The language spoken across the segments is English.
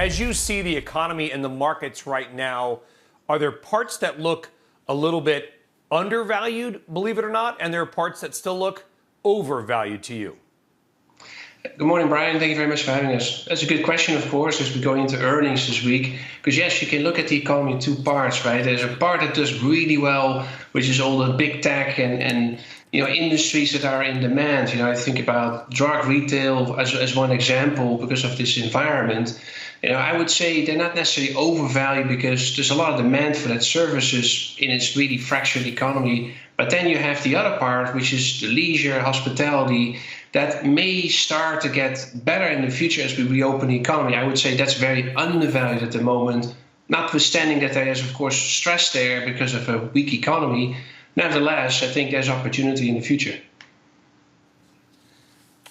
As you see the economy and the markets right now, are there parts that look a little bit undervalued, believe it or not, and there are parts that still look overvalued to you? Good morning, Brian. Thank you very much for having us. That's a good question, of course, as we go into earnings this week. Because yes, you can look at the economy in two parts, right? There's a part that does really well, which is all the big tech and industries that are in demand. I think about drug retail as one example because of this environment. I would say they're not necessarily overvalued because there's a lot of demand for that services in its really fractured economy. But then you have the other part, which is the leisure, hospitality, that may start to get better in the future as we reopen the economy. I would say that's very undervalued at the moment, notwithstanding that there is, of course, stress there because of a weak economy. Nevertheless, I think there's opportunity in the future.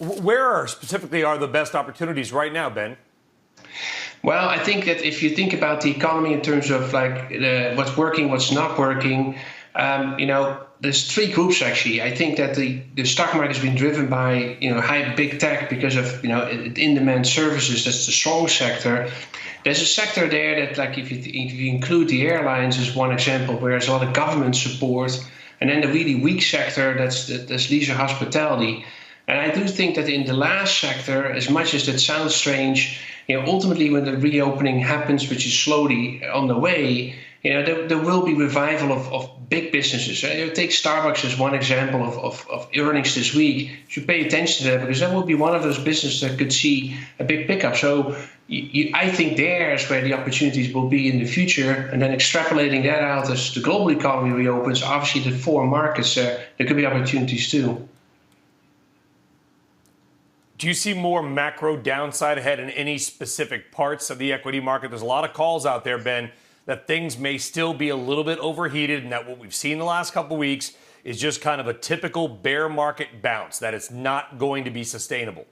Where specifically are the best opportunities right now, Ben? Well, I think that if you think about the economy in terms of what's working, what's not working, there's three groups actually. I think that the stock market has been driven by high big tech because of in-demand services. That's the strong sector. There's a sector there that, like, if you include the airlines as one example, where there's a lot of government support, and then the really weak sector that's leisure hospitality. And I do think that in the last sector, as much as that sounds strange, ultimately when the reopening happens, which is slowly on the way, there will be revival of big businesses. Take Starbucks as one example of earnings this week. You should pay attention to that because that will be one of those businesses that could see a big pickup. So I think there's where the opportunities will be in the future. And then extrapolating that out as the global economy reopens, obviously the foreign markets, there could be opportunities too. Do you see more macro downside ahead in any specific parts of the equity market? There's a lot of calls out there, Ben, that things may still be a little bit overheated and that what we've seen the last couple of weeks is just kind of a typical bear market bounce, that it's not going to be sustainable.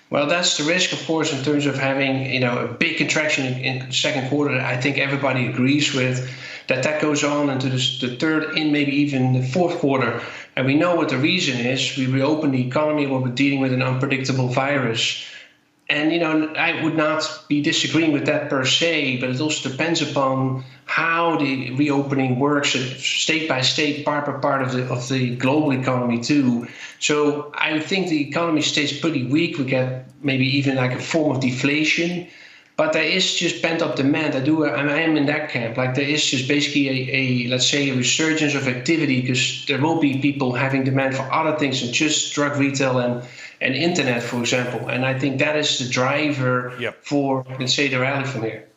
Well, that's the risk, of course, in terms of having a big contraction in the second quarter. I think everybody agrees with that goes on into the third and maybe even the fourth quarter. And we know what the reason is. We reopen the economy where we're dealing with an unpredictable virus. And, I would not be disagreeing with that per se, but it also depends upon how the reopening works, state by state, part by part of the global economy too. So I think the economy stays pretty weak. We get maybe even like a form of deflation, but there is just pent up demand. I am in that camp. Like there is just basically let's say a resurgence of activity because there will be people having demand for other things than just drug retail and internet, for example. And I think that is the driver for, let's say, the rally from here.